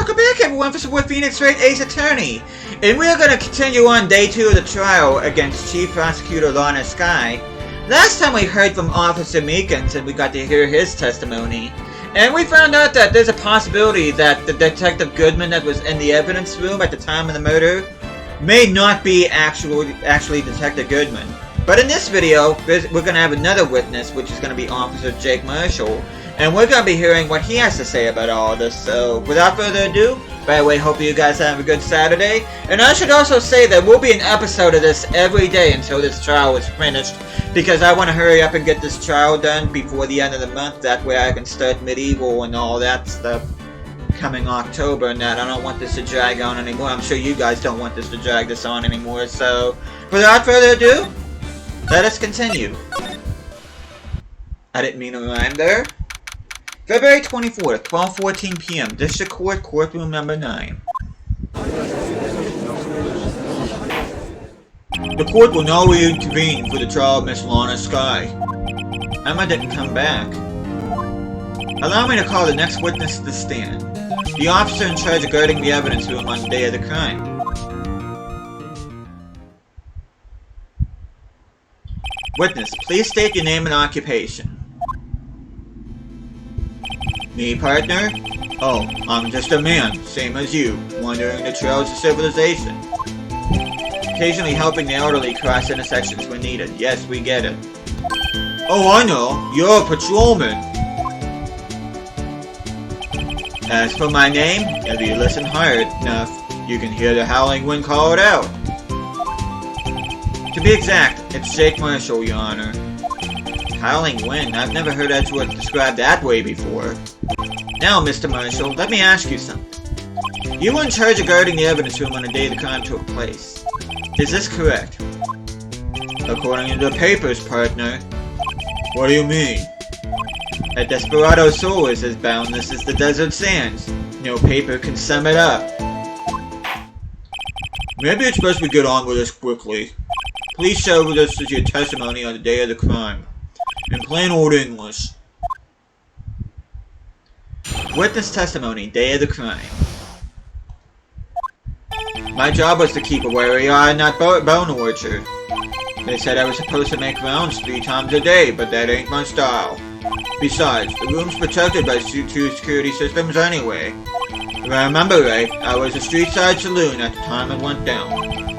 welcome back everyone for support Phoenix Wright Ace Attorney. And we're going to continue on day 2 of the trial against Chief Prosecutor Lorna Skye. Last time we heard from Officer Meekins and we got to hear his testimony. And we found out that there's a possibility that the Detective Goodman that was in the evidence room at the time of the murder may not be actually Detective Goodman. But in this video, we're going to have another witness, which is going to be Officer Jake Marshall. And we're going to be hearing what he has to say about all of this. So, without further ado, by the way, hope you guys have a good Saturday. And I should also say there will be an episode of this every day until this trial is finished. Because I want to hurry up and get this trial done before the end of the month. That way I can start Medieval and all that stuff coming October and that. I don't want this to drag on anymore. I'm sure you guys don't want this to drag this on anymore. So, without further ado, let us continue. I didn't mean to rhyme there. February 24th, 12:14 p.m. District Court, Courtroom Number 9. The court will now reconvene for the trial of Miss Lorna Skye. Emma didn't come back. Allow me to call the next witness to the stand. The officer in charge of guarding the evidence room on the day of the crime. Witness, please state your name and occupation. Me, partner? Oh, I'm just a man, same as you, wandering the trails of civilization. Occasionally helping the elderly cross intersections when needed. Yes, we get it. Oh, I know. You're a patrolman. As for my name, if you listen hard enough, you can hear the howling wind call it out. To be exact, it's Jake Marshall, Your Honor. Howling wind? I've never heard Edgeworth described that way before. Now, Mr. Marshall, let me ask you something. You were in charge of guarding the evidence room on the day the crime took place. Is this correct? According to the papers, partner. What do you mean? A desperado's soul is as boundless as the desert sands. No paper can sum it up. Maybe it's best we get on with this quickly. Please share with us your testimony on the day of the crime. In plain old English. Witness testimony, day of the crime. My job was to keep a wary eye on that bone orchard. They said I was supposed to make rounds 3 times a day, but that ain't my style. Besides, the room's protected by 2 security systems anyway. If I remember right, I was a street-side saloon at the time it went down.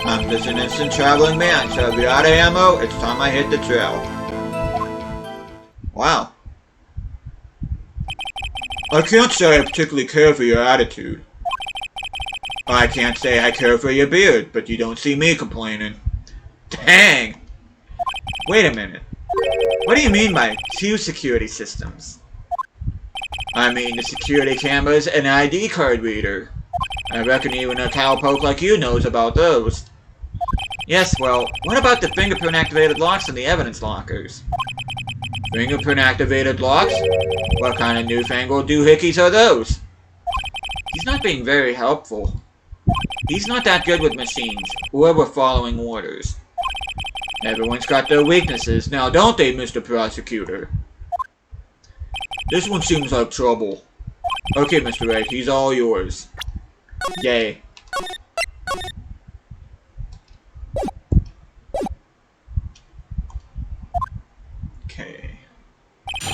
I'm just an instant traveling man, so if you're out of ammo, it's time I hit the trail. Wow. I can't say I particularly care for your attitude. I can't say I care for your beard, but you don't see me complaining. Dang! Wait a minute. What do you mean by 2 security systems? I mean the security cameras and ID card reader. I reckon even a cowpoke like you knows about those. Yes, well, what about the fingerprint-activated locks in the evidence lockers? Fingerprint-activated locks? What kind of newfangled doohickeys are those? He's not being very helpful. He's not that good with machines, or with following orders. Everyone's got their weaknesses, now don't they, Mr. Prosecutor? This one seems like trouble. Okay, Mr. Wright, he's all yours. Yay. Okay.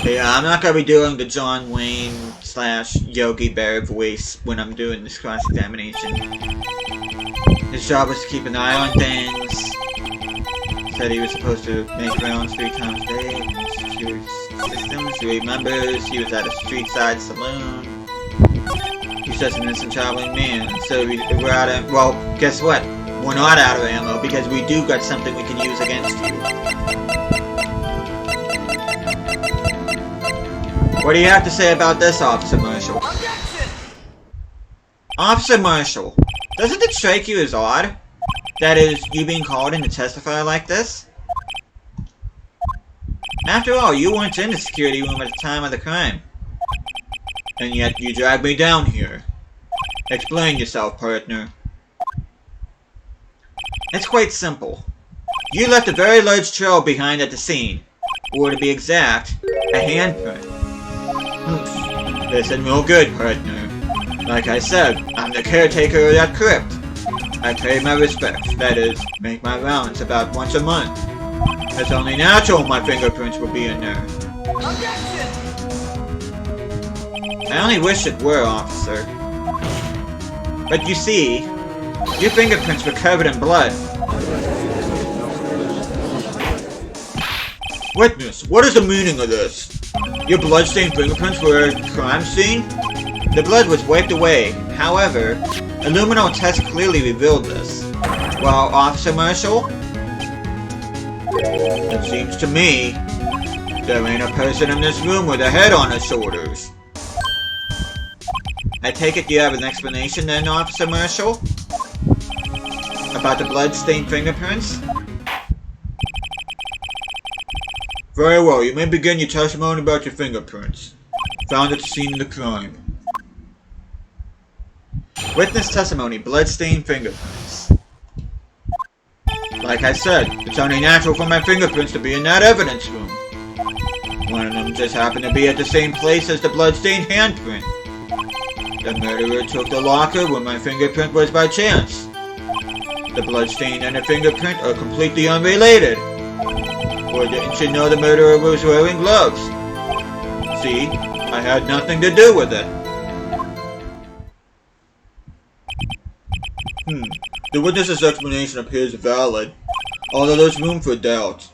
Yeah, I'm not gonna be doing the John Wayne / Yogi Bear voice when I'm doing this cross-examination. His job was to keep an eye on things. Said he was supposed to make rounds 3 times a day in security systems. He remembers he was at a street-side saloon. He's just an instant traveling man. So we're out of... Well, guess what? We're not out of ammo because we do got something we can use against you. What do you have to say about this, Officer Marshall? Objection! Officer Marshall, doesn't it strike you as odd? That is, you being called in to testify like this? After all, you weren't in the security room at the time of the crime. And yet you dragged me down here. Explain yourself, partner. It's quite simple. You left a very large trail behind at the scene. Or to be exact, a handprint. This is no good, partner. Like I said, I'm the caretaker of that crypt. I pay my respects, that is, make my rounds about once a month. It's only natural my fingerprints would be in there. Objection! I only wish it were, officer. But you see, your fingerprints were covered in blood. Witness, what is the meaning of this? Your bloodstained fingerprints were at a crime scene? The blood was wiped away. However, a luminal test clearly revealed this. Well, Officer Marshall? It seems to me there ain't a person in this room with a head on his shoulders. I take it you have an explanation then, Officer Marshall? About the blood-stained fingerprints? Very well, you may begin your testimony about your fingerprints. Found at the scene of the crime. Witness testimony, blood-stained fingerprints. Like I said, it's only natural for my fingerprints to be in that evidence room. One of them just happened to be at the same place as the blood-stained handprint. The murderer took the locker where my fingerprint was by chance. The bloodstain and the fingerprint are completely unrelated. Or didn't you know the murderer was wearing gloves? See, I had nothing to do with it. The witness's explanation appears valid, although there's room for doubt.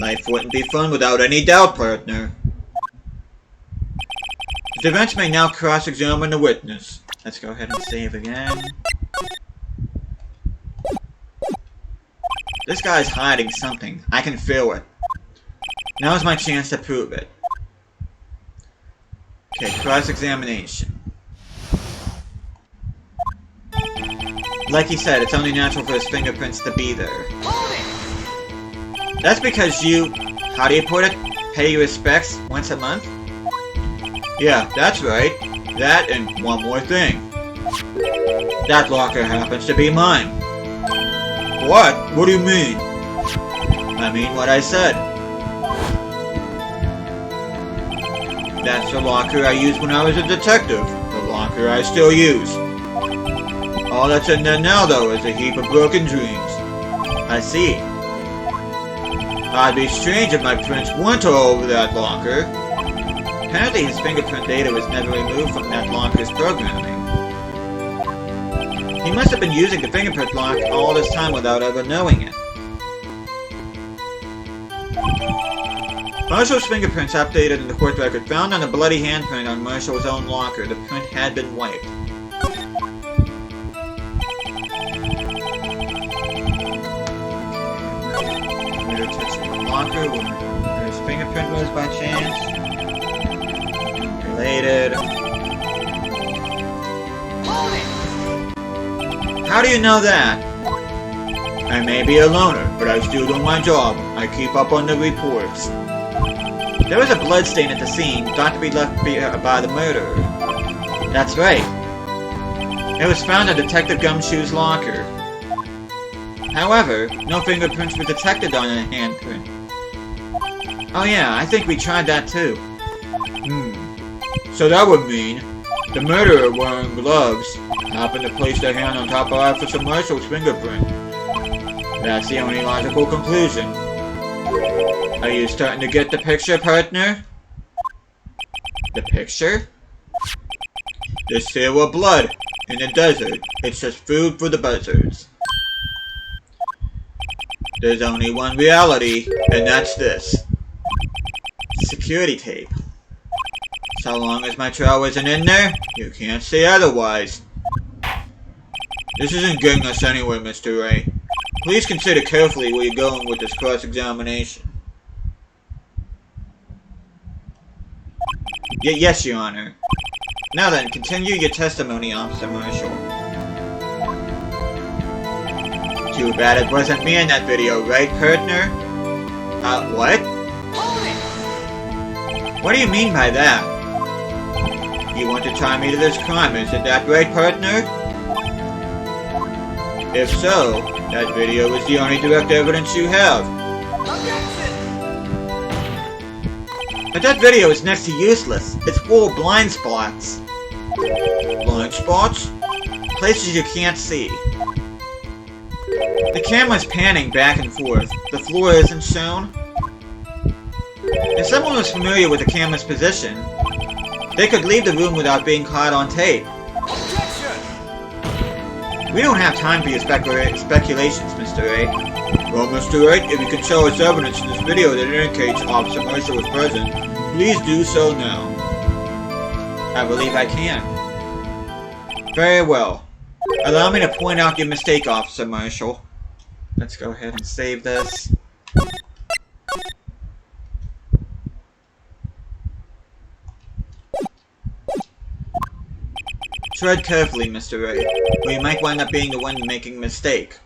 Life wouldn't be fun without any doubt, partner. The defense may now cross-examine the witness. Let's go ahead and save again. This guy's hiding something. I can feel it. Now's my chance to prove it. Okay, cross-examination. Like he said, it's only natural for his fingerprints to be there. That's because you, how do you put it, pay your respects once a month? Yeah, that's right. That and one more thing. That locker happens to be mine. What? What do you mean? I mean what I said. That's the locker I used when I was a detective. The locker I still use. All that's in there now, though, is a heap of broken dreams. I see. I'd be strange if my prints weren't all over that locker. Apparently his fingerprint data was never removed from that locker's programming. He must have been using the fingerprint lock all this time without ever knowing it. Marshall's fingerprints updated in the court record found on a bloody handprint on Marshall's own locker. The print had been wiped. Locker where his fingerprint was by chance. Related. How do you know that? I may be a loner, but I still do my job. I keep up on the reports. There was a bloodstain at the scene, thought to be left by the murderer. That's right. It was found in Detective Gumshoe's locker. However, no fingerprints were detected on a handprint. Oh yeah, I think we tried that too. So that would mean the murderer wearing gloves happened to place their hand on top of Officer Marshall's fingerprint. That's the only logical conclusion. Are you starting to get the picture, partner? The picture? There's zero blood in the desert. It's just food for the buzzards. There's only one reality, and that's this. Security tape. So long as my trail isn't in there, you can't say otherwise. This isn't getting us anywhere, Mr. Wright. Please consider carefully where you're going with this cross-examination. Yes, Your Honor. Now then, continue your testimony, Officer Marshall. Too bad it wasn't me in that video, right, partner? What? What do you mean by that? You want to tie me to this crime, isn't that right, partner? If so, that video is the only direct evidence you have. But that video is next to useless. It's full of blind spots. Blind spots? Places you can't see. The camera's panning back and forth. The floor isn't shown. If someone was familiar with the camera's position, they could leave the room without being caught on tape. We don't have time for your speculations, Mr. Wright. Well, Mr. Wright, if you can show us evidence in this video that indicates Officer Marshall was present, please do so now. I believe I can. Very well. Allow me to point out your mistake, Officer Marshall. Let's go ahead and save this. Tread carefully, Mr. Wright, or you might wind up being the one making a mistake.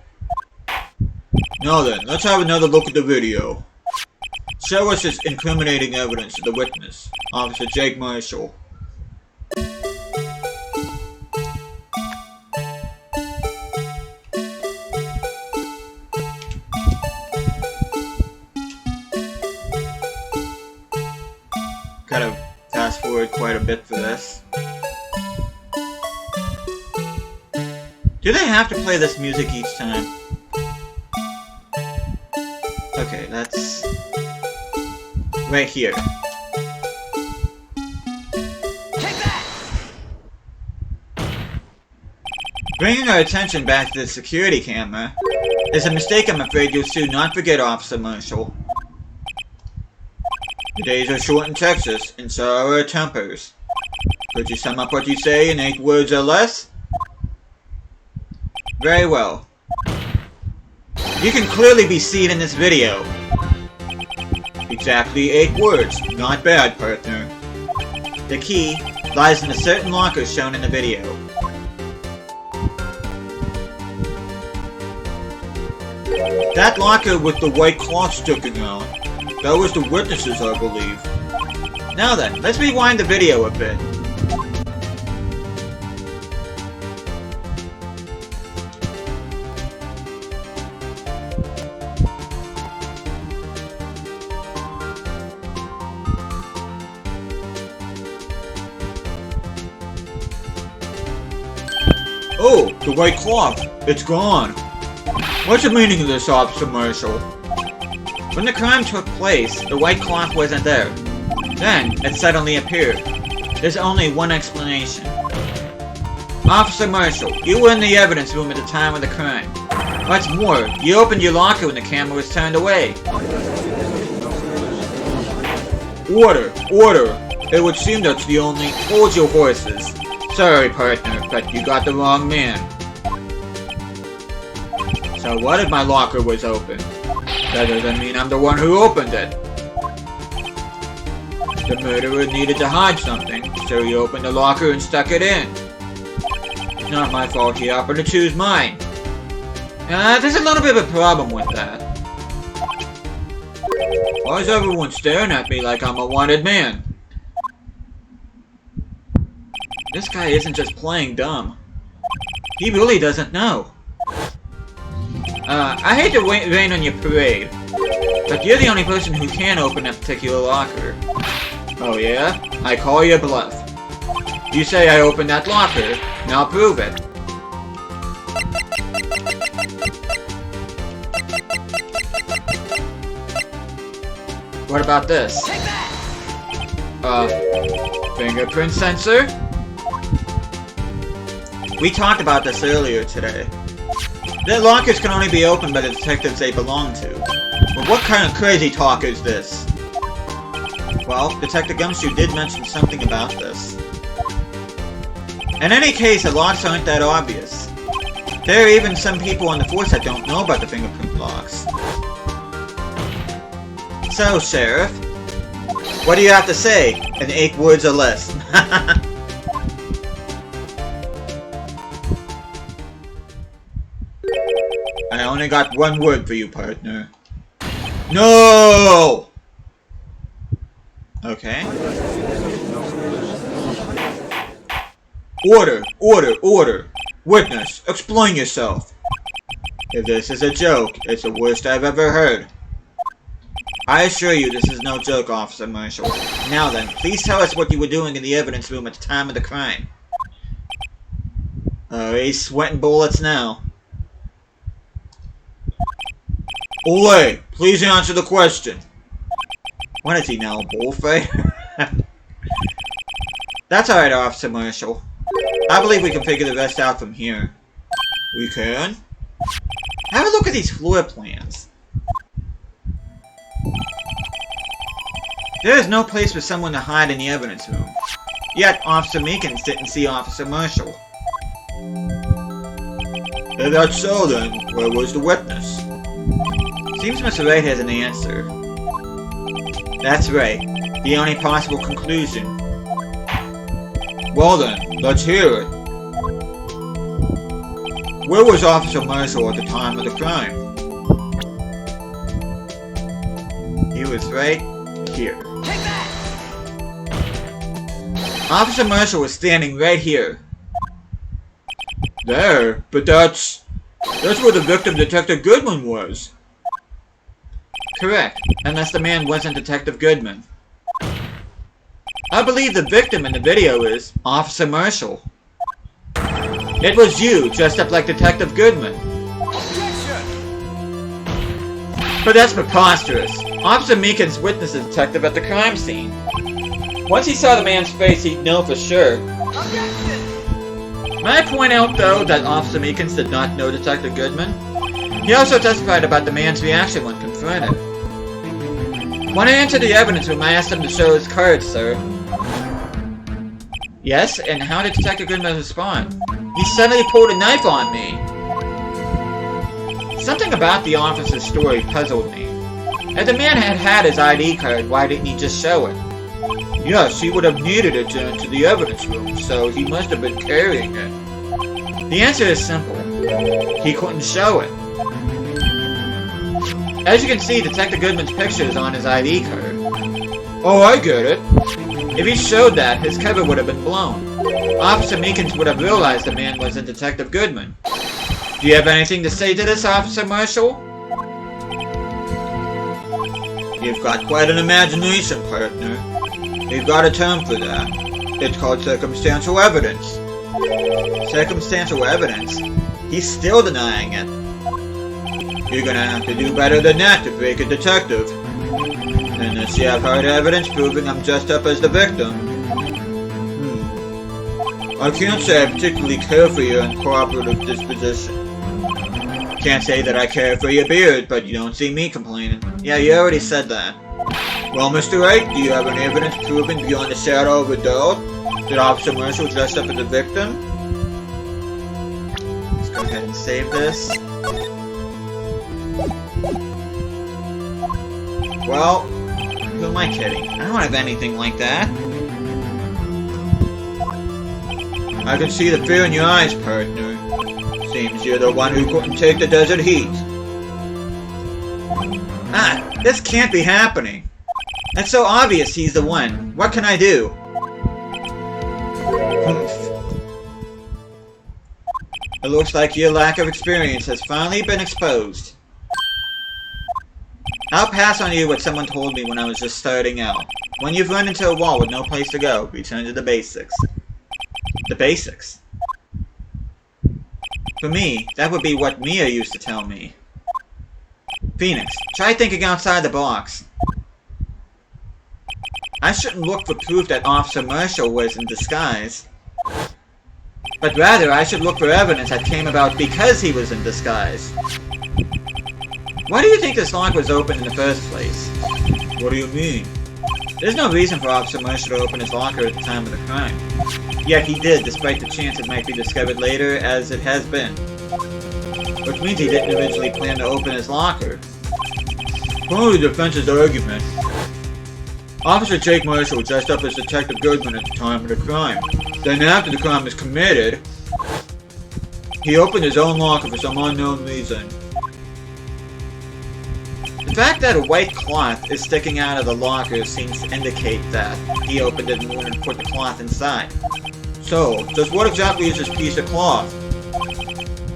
Now then, let's have another look at the video. Show us this incriminating evidence to the witness, Officer Jake Marshall. Gotta fast forward quite a bit for this. Do they have to play this music each time? Okay, that's right here. Take that! Bringing our attention back to the security camera is a mistake I'm afraid you'll soon not forget, Officer Marshall. The days are short in Texas, and so are our tempers. Could you sum up what you say in 8 words or less? Very well. You can clearly be seen in this video. Exactly 8 words. Not bad, partner. The key lies in a certain locker shown in the video. That locker with the white cloth sticking out. That was the witnesses, I believe. Now then, let's rewind the video a bit. Oh, the white cloth. It's gone. What's the meaning of this, Officer Marshall? When the crime took place, the white cloth wasn't there. Then, it suddenly appeared. There's only one explanation. Officer Marshall, you were in the evidence room at the time of the crime. What's more, you opened your locker when the camera was turned away. Order! Order! It would seem that's the only... Hold your horses. Sorry, partner, but you got the wrong man. So what if my locker was open? That doesn't mean I'm the one who opened it. The murderer needed to hide something, so he opened the locker and stuck it in. It's not my fault he happened to choose mine. There's a little bit of a problem with that. Why is everyone staring at me like I'm a wanted man? This guy isn't just playing dumb. He really doesn't know. I hate to rain on your parade, but you're the only person who can open that particular locker. Oh yeah? I call your bluff. You say I opened that locker, now prove it. What about this? Take that! Fingerprint sensor? We talked about this earlier today. Their lockers can only be opened by the detectives they belong to. But what kind of crazy talk is this? Well, Detective Gumshoe did mention something about this. In any case, the locks aren't that obvious. There are even some people on the force that don't know about the fingerprint locks. So, Sheriff, what do you have to say in 8 words or less? I only got 1 word for you, partner. No! Okay. Order! Order! Order! Witness, explain yourself. If this is a joke, it's the worst I've ever heard. I assure you this is no joke, Officer Marshall. Now then, please tell us what you were doing in the evidence room at the time of the crime. Oh, he's sweating bullets now. Ole, please answer the question. What is he now, a bullfighter? That's alright, Officer Marshall. I believe we can figure the rest out from here. We can? Have a look at these floor plans. There is no place for someone to hide in the evidence room. Yet, Officer Meekins didn't see Officer Marshall. If that's so, then, where was the witness? Seems Mr. Wright has an answer. That's right. The only possible conclusion. Well then, let's hear it. Where was Officer Marshall at the time of the crime? He was right here. Take that! Officer Marshall was standing right here. There? But that's where the victim, Detective Goodman, was. Correct, unless the man wasn't Detective Goodman. I believe the victim in the video is Officer Marshall. It was you, dressed up like Detective Goodman. But that's preposterous. Officer Meekins witnessed the detective at the crime scene. Once he saw the man's face, he'd know for sure. May I point out, though, that Officer Meekins did not know Detective Goodman? He also testified about the man's reaction when confronted. When I entered the evidence room, I asked him to show his card, sir. Yes, and how did Detective Goodman respond? He suddenly pulled a knife on me. Something about the officer's story puzzled me. If the man had had his ID card, why didn't he just show it? Yes, he would have needed it to enter the evidence room, so he must have been carrying it. The answer is simple. He couldn't show it. As you can see, Detective Goodman's picture is on his ID card. Oh, I get it. If he showed that, his cover would have been blown. Officer Meekins would have realized the man wasn't Detective Goodman. Do you have anything to say to this, Officer Marshall? You've got quite an imagination, partner. You've got a term for that. It's called circumstantial evidence. Circumstantial evidence? He's still denying it. You're gonna have to do better than that to break a detective. Unless you have hard evidence proving I'm dressed up as the victim. I can't say I particularly care for your uncooperative disposition. Can't say that I care for your beard, but you don't see me complaining. Yeah, you already said that. Well, Mr. Wright, do you have any evidence proving beyond a shadow of a doubt that Officer Marshall dressed up as the victim? Let's go ahead and save this. Well, who am I kidding? I don't have anything like that. I can see the fear in your eyes, partner. Seems you're the one who couldn't take the desert heat. Ah, this can't be happening. It's so obvious he's the one. What can I do? It looks like your lack of experience has finally been exposed. I'll pass on you what someone told me when I was just starting out. When you've run into a wall with no place to go, return to the basics. The basics? For me, that would be what Mia used to tell me. Phoenix, try thinking outside the box. I shouldn't look for proof that Officer Marshall was in disguise. But rather, I should look for evidence that came about because he was in disguise. Why do you think this lock was open in the first place? What do you mean? There's no reason for Officer Marshall to open his locker at the time of the crime. Yet he did, despite the chance it might be discovered later, as it has been. Which means he didn't originally plan to open his locker. According to the defense's argument, Officer Jake Marshall dressed up as Detective Goodman at the time of the crime. Then after the crime was committed, he opened his own locker for some unknown reason. The fact that a white cloth is sticking out of the locker seems to indicate that he opened it in order to put the cloth inside. So, just what exactly is this piece of cloth?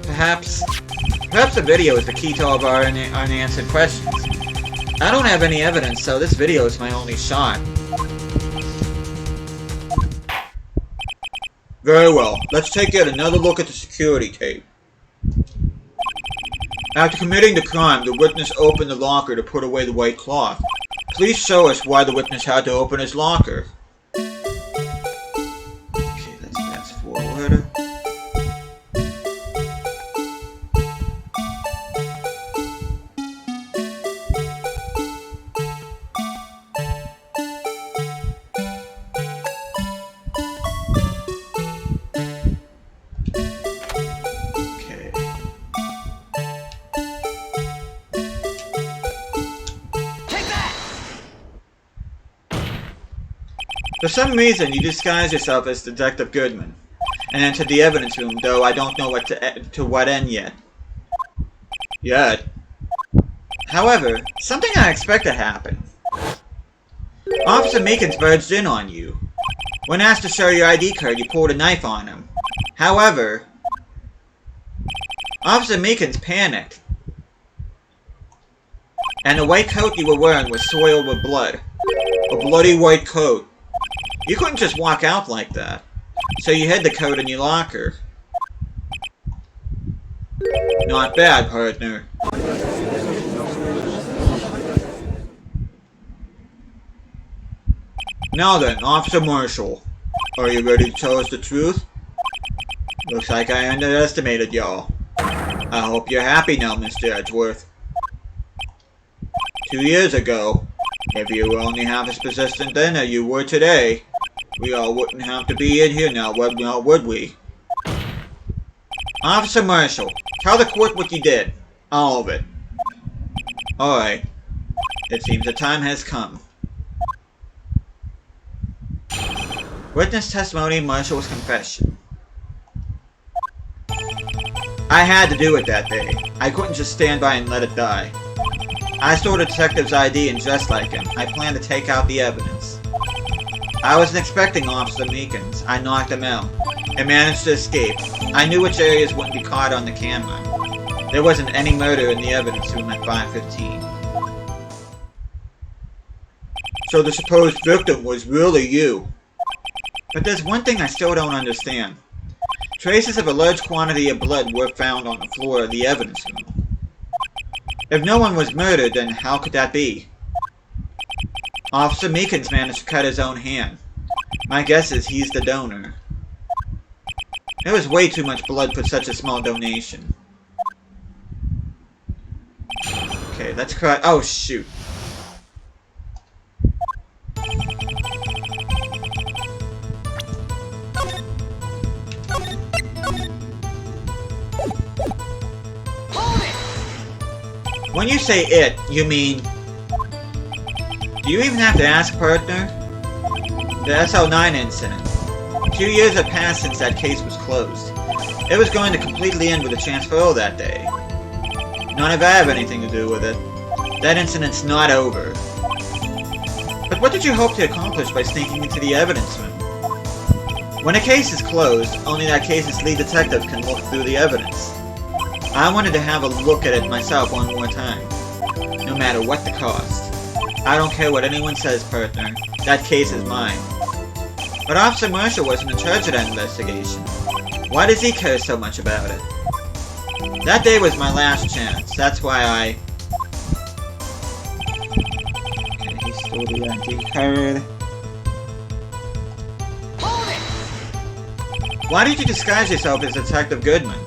Perhaps the video is the key to all of our unanswered questions. I don't have any evidence, so this video is my only shot. Very well. Let's take yet another look at the security tape. After committing the crime, the witness opened the locker to put away the white cloth. Please show us why the witness had to open his locker. Okay, let's fast forward. For some reason, you disguise yourself as Detective Goodman and entered the evidence room, though I don't know to what end yet. However, something unexpected happened. Officer Meekins verged in on you. When asked to show your ID card, you pulled a knife on him. However, Officer Meekins panicked, and the white coat you were wearing was soiled with blood. A bloody white coat. You couldn't just walk out like that, so you hid the coat in your locker. Not bad, partner. Now then, Officer Marshall, are you ready to tell us the truth? Looks like I underestimated y'all. I hope you're happy now, Mr. Edgeworth. 2 years ago, if you were only half as persistent then as you were today, we all wouldn't have to be in here now, would we? Officer Marshall, tell the court what you did. All of it. Alright. It seems the time has come. Witness testimony, Marshall's confession. I had to do it that day. I couldn't just stand by and let it die. I stole the detective's ID and dressed like him. I planned to take out the evidence. I wasn't expecting Officer Meekins. I knocked him out and managed to escape. I knew which areas wouldn't be caught on the camera. There wasn't any murder in the evidence room at 5:15. So the supposed victim was really you. But there's one thing I still don't understand. Traces of a large quantity of blood were found on the floor of the evidence room. If no one was murdered, then how could that be? Officer Meekins managed to cut his own hand. My guess is he's the donor. There was way too much blood for such a small donation. Okay, let's cut. Oh, shoot. When you say it, you mean... Do you even have to ask, partner? The SL9 incident. 2 years had passed since that case was closed. It was going to completely end with a transferal that day. None of I have anything to do with it. That incident's not over. But what did you hope to accomplish by sneaking into the evidence room? When a case is closed, only that case's lead detective can look through the evidence. I wanted to have a look at it myself one more time, no matter what the cost. I don't care what anyone says, partner. That case is mine. But Officer Marshall wasn't in charge of that investigation. Why does he care so much about it? That day was my last chance. That's why I... Okay, he stole the ID card. Hold it! Why did you disguise yourself as Detective Goodman?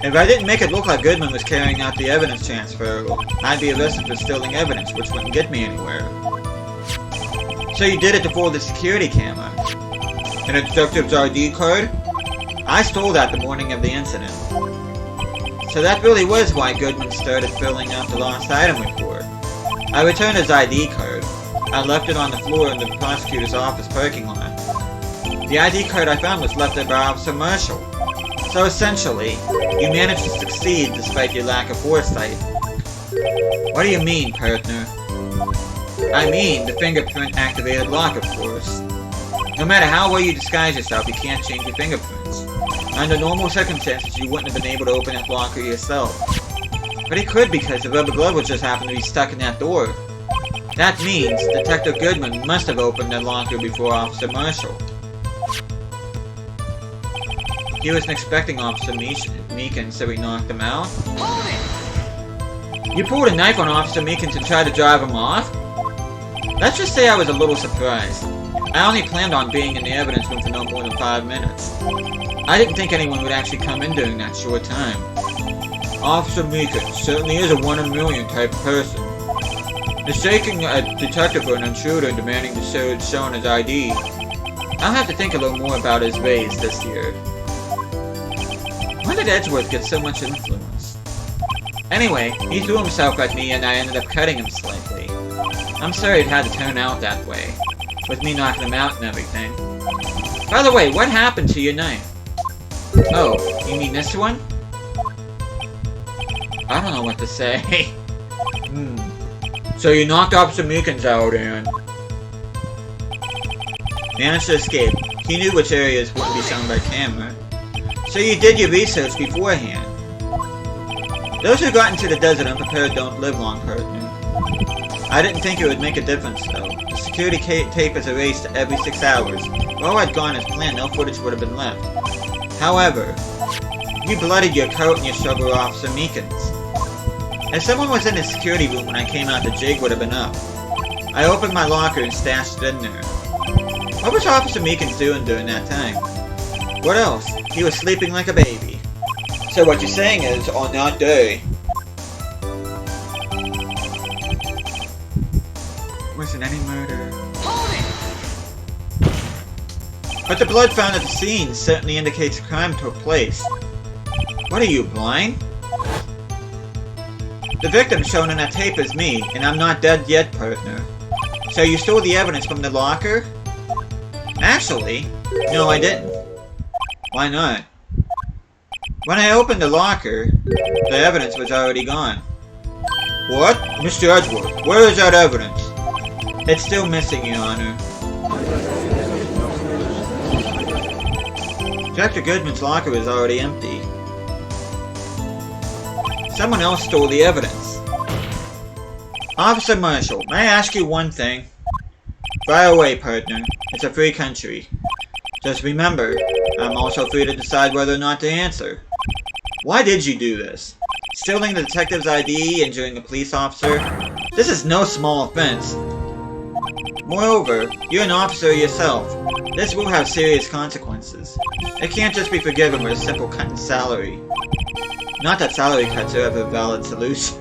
If I didn't make it look like Goodman was carrying out the evidence transfer, I'd be arrested for stealing evidence, which wouldn't get me anywhere. So you did it to fool the security camera. And a detective's ID card? I stole that the morning of the incident. So that really was why Goodman started filling out the lost item report. I returned his ID card. I left it on the floor in the prosecutor's office parking lot. The ID card I found was left there by Officer Marshall. So essentially, you managed to succeed despite your lack of foresight. What do you mean, partner? I mean, the fingerprint-activated lock, of course. No matter how well you disguise yourself, you can't change your fingerprints. Under normal circumstances, you wouldn't have been able to open that locker yourself. But he could because the rubber glove would just happen to be stuck in that door. That means Detective Goodman must have opened the locker before Officer Marshall. He wasn't expecting Officer Meekins, so he knocked him out. Hold it! You pulled a knife on Officer Meekins and tried to drive him off? Let's just say I was a little surprised. I only planned on being in the evidence room for no more than 5 minutes. I didn't think anyone would actually come in during that short time. Officer Meekins certainly is a one-in-a-million type of person. Mistaking a detective for an intruder and demanding to show on his ID. I'll have to think a little more about his ways this year. When did Edgeworth get so much influence? Anyway, he threw himself at me and I ended up cutting him slightly. I'm sorry it had to turn out that way, with me knocking him out and everything. By the way, what happened to your knife? Oh, you mean this one? I don't know what to say. So you knocked Officer Meekins out and... managed to escape. He knew which areas wouldn't be shown by camera. So you did your research beforehand. Those who got into the desert unprepared don't live long, partner. I didn't think it would make a difference, though. The security tape is erased every 6 hours. If all had gone as planned, no footage would have been left. However, you bloodied your coat and you shoved Officer Meekins. If someone was in the security room when I came out, the jig would have been up. I opened my locker and stashed it in there. What was Officer Meekins doing during that time? What else? He was sleeping like a baby. So what you're saying is, on that day... wasn't any murder. Hold it! But the blood found at the scene certainly indicates a crime took place. What are you, blind? The victim shown in that tape is me, and I'm not dead yet, partner. So you stole the evidence from the locker? Actually, no I didn't. Why not? When I opened the locker, the evidence was already gone. What? Mr. Edgeworth, where is that evidence? It's still missing, Your Honor. Dr. Goodman's locker is already empty. Someone else stole the evidence. Officer Marshall, may I ask you one thing? Fire away, partner. It's a free country. Just remember, I'm also free to decide whether or not to answer. Why did you do this? Stealing the detective's ID, injuring a police officer? This is no small offense. Moreover, you're an officer yourself. This will have serious consequences. It can't just be forgiven with a simple cut in salary. Not that salary cuts are ever a valid solution.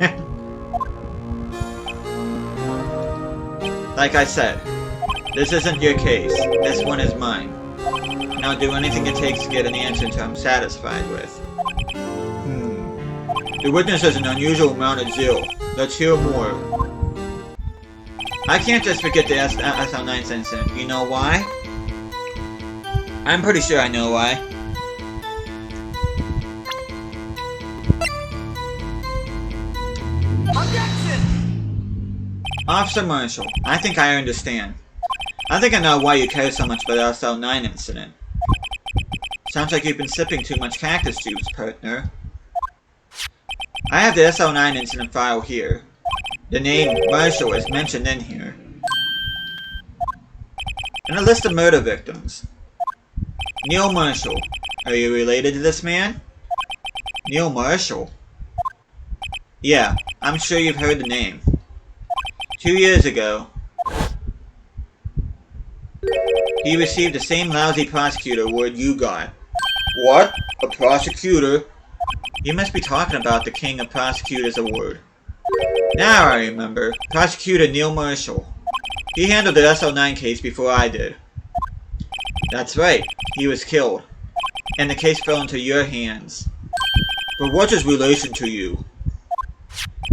Like I said, this isn't your case. This one is mine. And I'll do anything it takes to get an answer until I'm satisfied with. The witness has an unusual amount of zeal. Let's hear more. I can't just forget the SL9 incident. You know why? I'm pretty sure I know why. Objection! Officer Marshall, I think I understand. I think I know why you care so much about the SL9 incident. Sounds like you've been sipping too much cactus juice, partner. I have the SL9 incident file here. The name Marshall is mentioned in here. And a list of murder victims. Neil Marshall. Are you related to this man? Neil Marshall? Yeah, I'm sure you've heard the name. 2 years ago, he received the same lousy prosecutor award you got. What? A prosecutor? You must be talking about the King of Prosecutors Award. Now I remember. Prosecutor Neil Marshall. He handled the SL9 case before I did. That's right. He was killed. And the case fell into your hands. But what's his relation to you?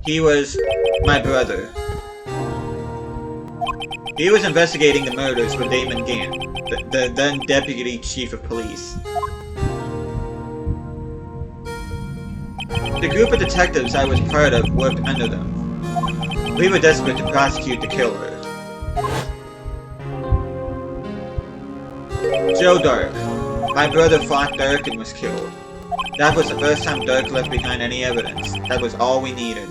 He was my brother. He was investigating the murders for Damon Gant, the then Deputy Chief of Police. The group of detectives I was part of worked under them. We were desperate to prosecute the killer. Joe Dark. My brother fought Dark and was killed. That was the first time Dark left behind any evidence. That was all we needed.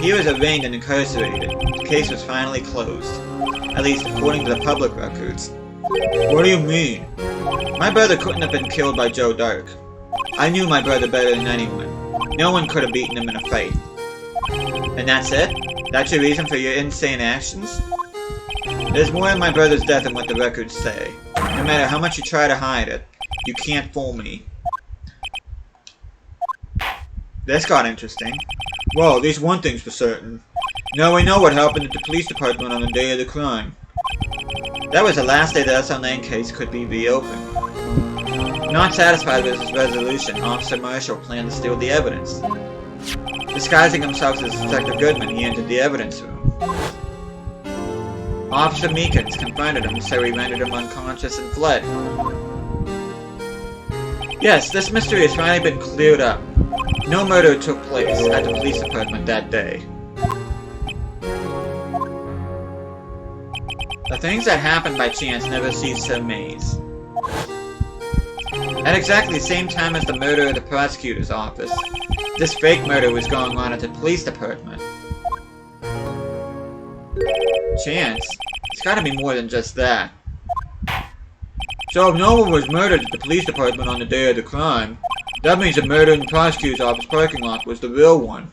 He was arraigned and incarcerated. The case was finally closed. At least according to the public records. What do you mean? My brother couldn't have been killed by Joe Dark. I knew my brother better than anyone. No one could have beaten him in a fight. And that's it? That's your reason for your insane actions? There's more in my brother's death than what the records say. No matter how much you try to hide it, you can't fool me. This got interesting. Well, at least one thing's for certain. Now we know what happened at the police department on the day of the crime. That was the last day the SL9 case could be reopened. Not satisfied with his resolution, Officer Marshall planned to steal the evidence. Disguising himself as Detective Goodman, he entered the evidence room. Officer Meekins confronted him, so he rendered him unconscious and fled. Yes, this mystery has finally been cleared up. No murder took place at the police department that day. The things that happen by chance never cease to amaze. At exactly the same time as the murder of the prosecutor's office, this fake murder was going on at the police department. Chance? It's gotta be more than just that. So if no one was murdered at the police department on the day of the crime, that means the murder in the prosecutor's office parking lot was the real one.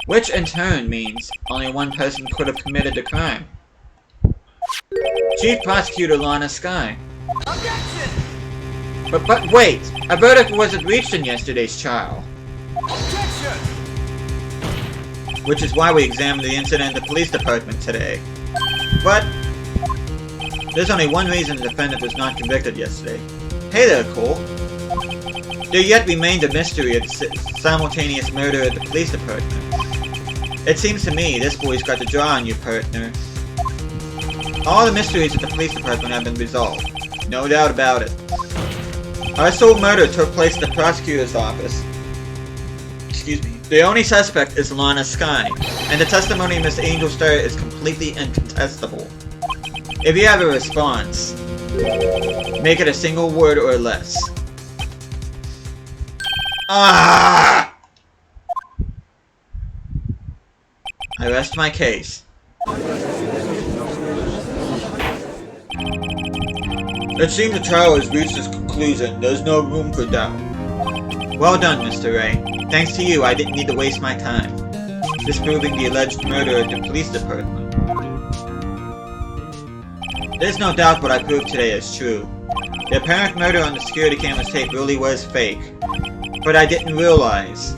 Which in turn means only one person could have committed the crime. Chief Prosecutor Lana Skye. Objection! But wait! A verdict wasn't reached in yesterday's trial. Objection! Which is why we examined the incident at the police department today. But there's only one reason the defendant was not convicted yesterday. Hey there, Cole. There yet remained a mystery of the simultaneous murder at the police department. It seems to me this boy's got the draw on you, partner. All the mysteries at the police department have been resolved. No doubt about it. Our sole murder took place at the prosecutor's office. Excuse me. The only suspect is Lana Skye, and the testimony of Miss Angel Star is completely incontestable. If you have a response, make it a single word or less. Ah! I rest my case. It seems the trial has reached its conclusion. There's no room for doubt. Well done, Mr. Ray. Thanks to you, I didn't need to waste my time disproving the alleged murder at the police department. There's no doubt what I proved today is true. The apparent murder on the security camera's tape really was fake. But I didn't realize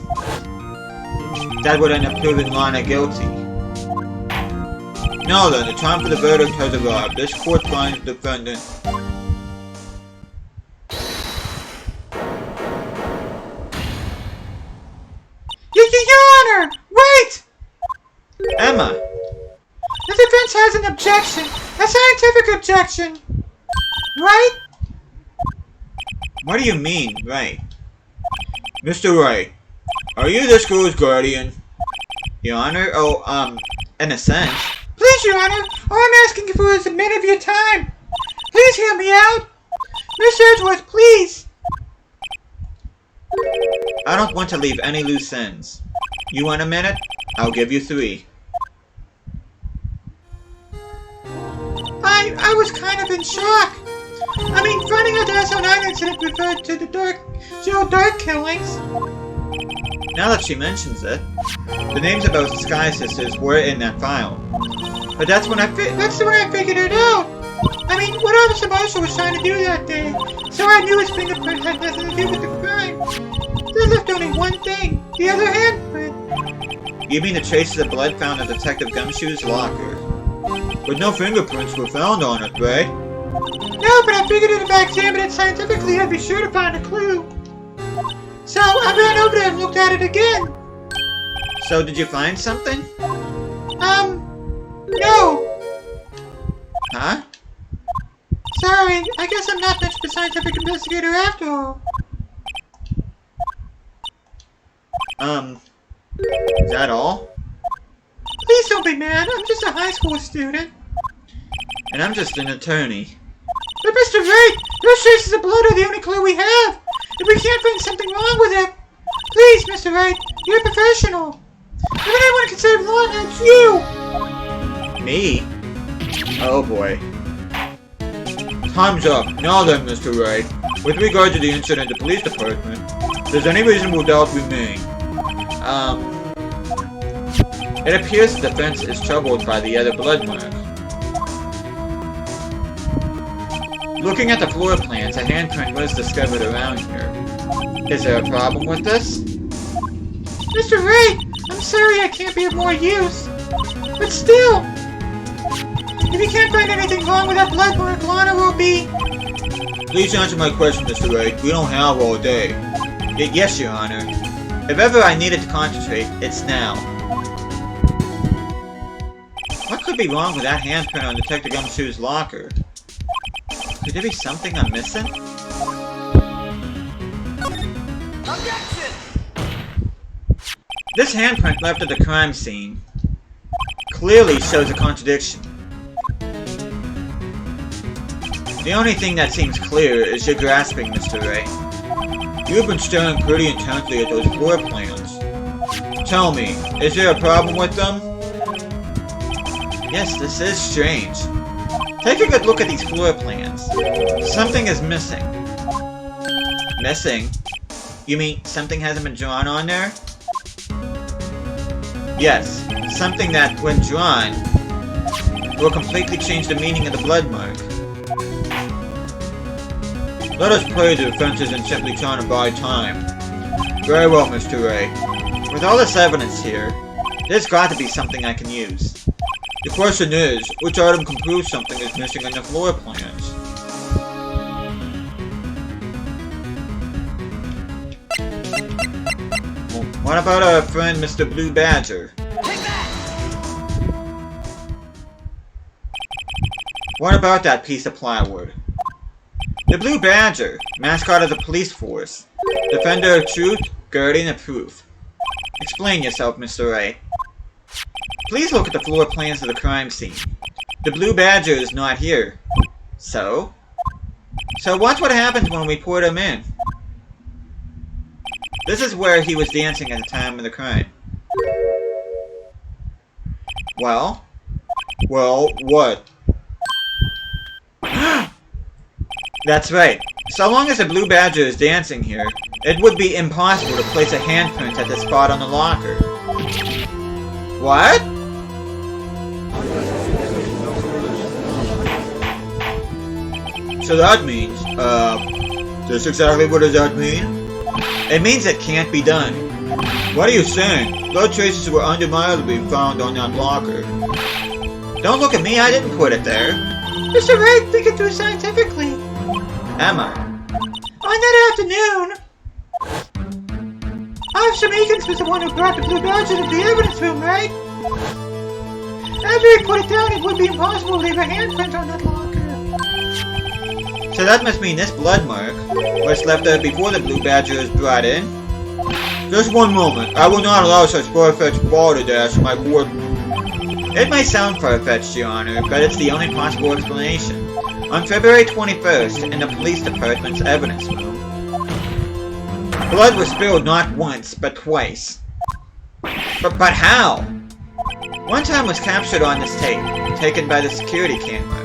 that would end up proving Lana guilty. Now then, the time for the verdict has arrived. This court finds the defendant. Your Honor! Wait! Emma! The defense has an objection! A scientific objection! Right? What do you mean, right? Mr. Wright, are you this girl's guardian? Your Honor? Oh, in a sense. Please, Your Honor, all I'm asking for is a minute of your time. Please hear me out. Miss Edgeworth, please. I don't want to leave any loose ends. You want a minute? I'll give you 3. I was kind of in shock. I mean, finding out the SO9 incident referred to the Joe Dark killings. Now that she mentions it, the names of both Sky Sisters were in that file. But that's when I figured it out. I mean, what Officer Marshall was trying to do that day, so I knew his fingerprint had nothing to do with the crime. There left only one thing, the other handprint. You mean the traces of blood found in Detective Gumshoe's locker? But no fingerprints were found on it, right? No, but I figured if I examined it scientifically, I'd be sure to find a clue. So I ran over there and looked at it again. So did you find something? No. Huh? Sorry, I guess I'm not much of a scientific investigator after all. Is that all? Please don't be mad, I'm just a high school student. And I'm just an attorney. But Mr. Wright, those traces of blood are the only clue we have. If we can't find something wrong with it, please, Mr. Wright, you're a professional. If anyone can save Lana, it's you. Me? Oh boy. Time's up. Now then, Mr. Wright. With regard to the incident at the police department, does any reasonable doubt remain? It appears the defense is troubled by the other blood mark. Looking at the floor plans, a handprint was discovered around here. Is there a problem with this? Mr. Wright, I'm sorry I can't be of more use. But still, if you can't find anything wrong with that blood mark, Lana will be... Please answer my question, Mr. Wright. We don't have all day. Yes, Your Honor. If ever I needed to concentrate, it's now. What could be wrong with that handprint on Detective Gumshoe's locker? Could there be something I'm missing? Objection! This handprint left at the crime scene clearly shows a contradiction. The only thing that seems clear is your grasping, Mr. Wright. You've been staring pretty intently at those floor plans. Tell me, is there a problem with them? Yes, this is strange. Take a good look at these floor plans. Something is missing. Missing? You mean something hasn't been drawn on there? Yes, something that, when drawn, will completely change the meaning of the blood mark. Let us pray the defense isn't simply trying to buy time. Very well, Mr. Wright. With all this evidence here, there's got to be something I can use. The question is, which item can prove something is missing in the floor plans? Well, what about our friend Mr. Blue Badger? Take that! What about that piece of plywood? The Blue Badger, mascot of the police force. Defender of truth, guardian of truth. Explain yourself, Mr. Wright. Please look at the floor plans of the crime scene. The Blue Badger is not here. So? So watch what happens when we put him in. This is where he was dancing at the time of the crime. Well? Well, what? That's right. So long as the Blue Badger is dancing here, it would be impossible to place a handprint at the spot on the locker. What? So that means, just exactly what does that mean? It means it can't be done. What are you saying? Blood traces were undeniably found on that locker. Don't look at me, I didn't put it there. Mr. Wright, think it through scientifically. Emma. On that afternoon, Officer Meekins was the one who brought the Blue Badger to the evidence room, right? After he put it down, it would be impossible to leave a handprint on that locker. So that must mean this blood mark was left there before the Blue Badger was brought in? Just one moment. I will not allow such far-fetched balderdash in my courtroom. It may sound far-fetched, Your Honor, but it's the only possible explanation. On February 21st, in the police department's evidence room, blood was spilled not once, but twice. But how? One time was captured on this tape, taken by the security camera.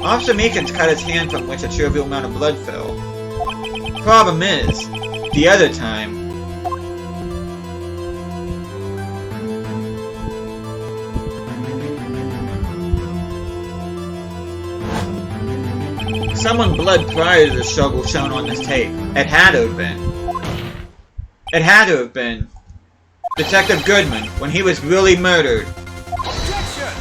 Officer Meekins cut his hand from which a trivial amount of blood fell. Problem is, the other time, someone bled prior to the struggle shown on this tape. It had to have been. It had to have been Detective Goodman when he was really murdered. Objection!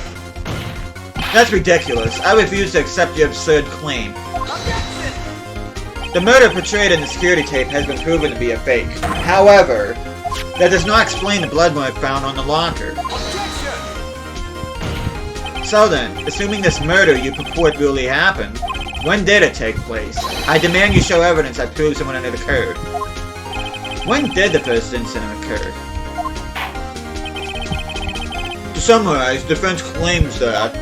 That's ridiculous. I refuse to accept your absurd claim. Objection! The murder portrayed in the security tape has been proven to be a fake. However, that does not explain the blood mark found on the locker. Objection! So then, assuming this murder you purport really happened, when did it take place? I demand you show evidence that proves when it occurred. When did the first incident occur? To summarize, defense claims that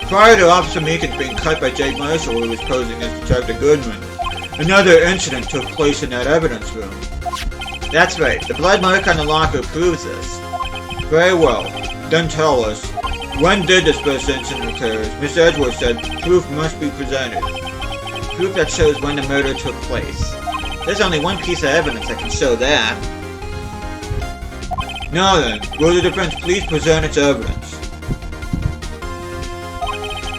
prior to Officer Meekins being cut by Jake Marshall, who was posing as Detective Goodman, another incident took place in that evidence room. That's right, the blood mark on the locker proves this. Very well, then tell us, When did this first incident occur? Miss Edgeworth said proof must be presented. Proof that shows when the murder took place. There's only one piece of evidence that can show that. Now then, will the defense please present its evidence?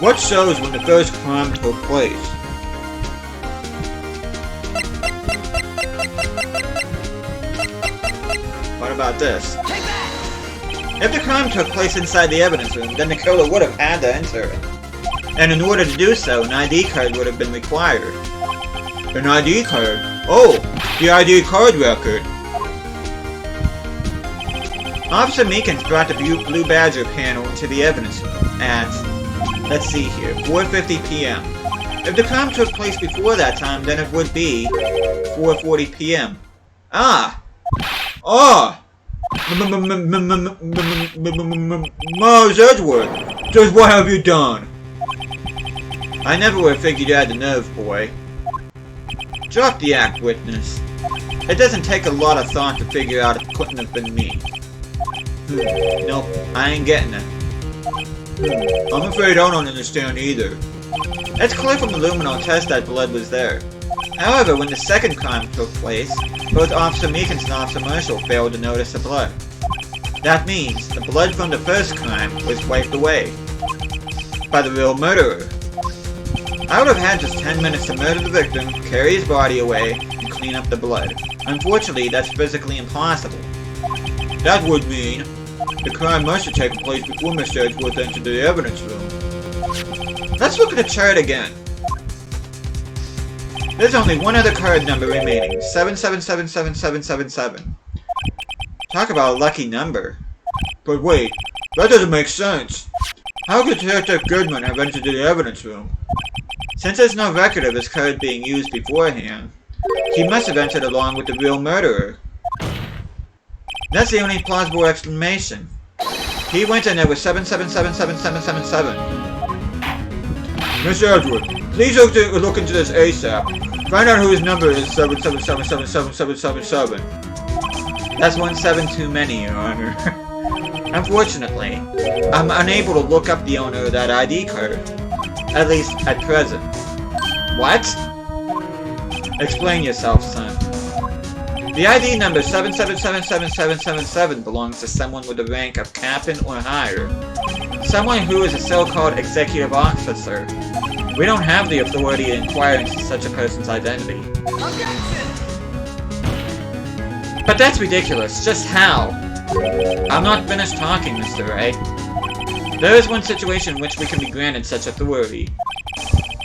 What shows when the first crime took place? What about this? If the crime took place inside the evidence room, then the killer would have had to enter it. And in order to do so, an ID card would have been required. An ID card? Oh, the ID card record. Officer Meekins brought the Blue Badger panel into the evidence room at, let's see here, 4:50 p.m. If the crime took place before that time, then it would be 4:40 p.m. Ah! Ah! Mars Edgeworth, just what have you done? I never would have figured you had the nerve, boy. Drop the act, witness. It doesn't take a lot of thought to figure out it couldn't have been me. Nope, I ain't getting it. I'm afraid I don't understand either. It's clear from the luminol test that blood was there. However, when the second crime took place, both Officer Meekins and Officer Marshall failed to notice the blood. That means the blood from the first crime was wiped away by the real murderer. I would have had just 10 minutes to murder the victim, carry his body away, and clean up the blood. Unfortunately, that's physically impossible. That would mean the crime must have taken place before Mr. Edgeworth entered the evidence room. Let's look at the chart again. There's only one other card number remaining, 777777. Talk about a lucky number. But wait, that doesn't make sense. How could Detective Goodman have entered the evidence room? Since there's no record of his card being used beforehand, he must have entered along with the real murderer. That's the only plausible explanation. He went in there with 777777. Mr. Edgeworth, please look into this ASAP. Find out who his number is, 77777777. That's 1 7 too many, Your Honor. Unfortunately, I'm unable to look up the owner of that ID card. At least, at present. What? Explain yourself, son. The ID number 777777 belongs to someone with the rank of captain or higher. Someone who is a so-called executive officer. We don't have the authority to inquire into such a person's identity. But that's ridiculous. Just how? I'm not finished talking, Mr. Wright. There is one situation in which we can be granted such authority.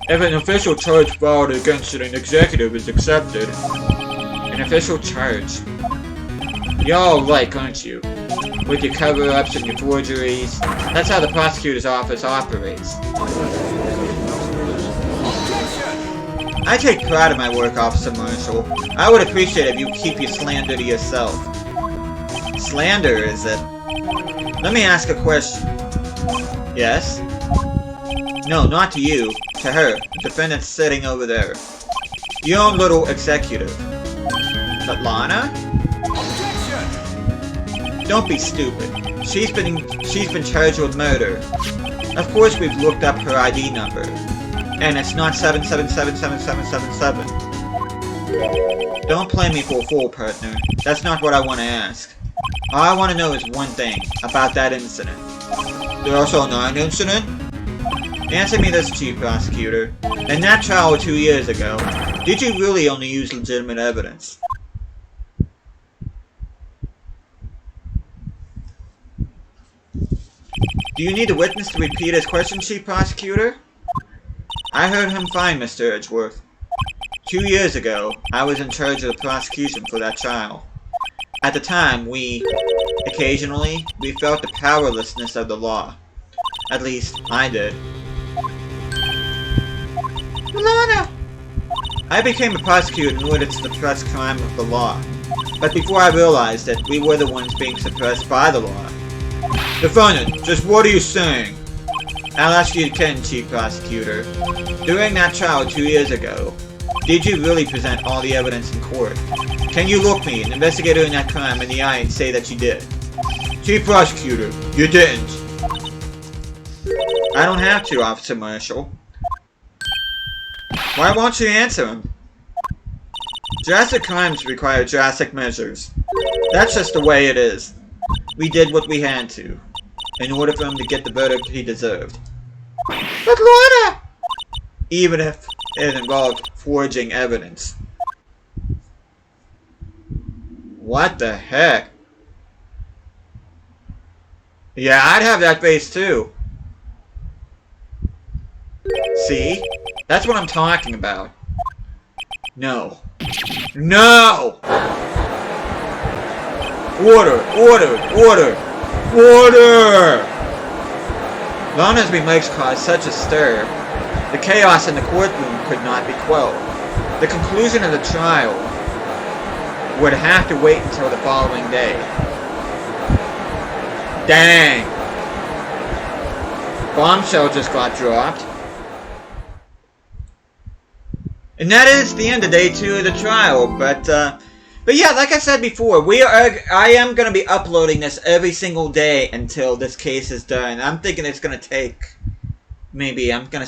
If an official charge filed against an executive is accepted. An official charge. Y'all like, aren't you? With your cover-ups and your forgeries. That's how the prosecutor's office operates. I take pride in my work, Officer Marshall. I would appreciate it if you keep your slander to yourself. Slander, is it? Let me ask a question. Yes? No, not to you. To her. The defendant's sitting over there. Your own little executive. But Lana? Don't be stupid. She's been charged with murder. Of course we've looked up her ID number. And it's not 777777. Don't play me for a fool, partner. That's not what I want to ask. All I want to know is one thing, about that incident. There also an incident? Answer me this, Chief Prosecutor. In that trial 2 years ago, did you really only use legitimate evidence? Do you need a witness to repeat his question, Chief Prosecutor? I heard him fine, Mr. Edgeworth. 2 years ago, I was in charge of the prosecution for that trial. At the time, occasionally, we felt the powerlessness of the law. At least, I did. Lana! I became a prosecutor in order to suppress crime of the law. But before I realized that we were the ones being suppressed by the law. Defendant, just what are you saying? I'll ask you again, Chief Prosecutor. During that trial 2 years ago, did you really present all the evidence in court? Can you look me, an investigator in that crime, in the eye and say that you did? Chief Prosecutor, you didn't. I don't have to, Officer Marshall. Why won't you answer him? Drastic crimes require drastic measures. That's just the way it is. We did what we had to, in order for him to get the verdict he deserved. But Lorna! Even if it involved forging evidence. What the heck? Yeah, I'd have that face too. See? That's what I'm talking about. No. No! Order! Order! Order! Order! Long as we makes cause such a stir, the chaos in the courtroom could not be quelled. The conclusion of the trial would have to wait until the following day. Dang! Bombshell just got dropped. And that is the end of day 2 of the trial, but yeah, like I said before, I am going to be uploading this every single day until this case is done. I'm thinking it's going to take, maybe, I'm going to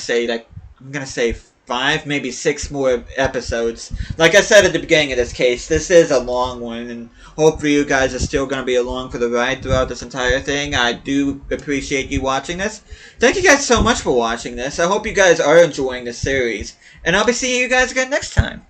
say 5, maybe 6 more episodes. Like I said at the beginning of this case, this is a long one, and hopefully you guys are still going to be along for the ride throughout this entire thing. I do appreciate you watching this. Thank you guys so much for watching this. I hope you guys are enjoying this series, and I'll be seeing you guys again next time.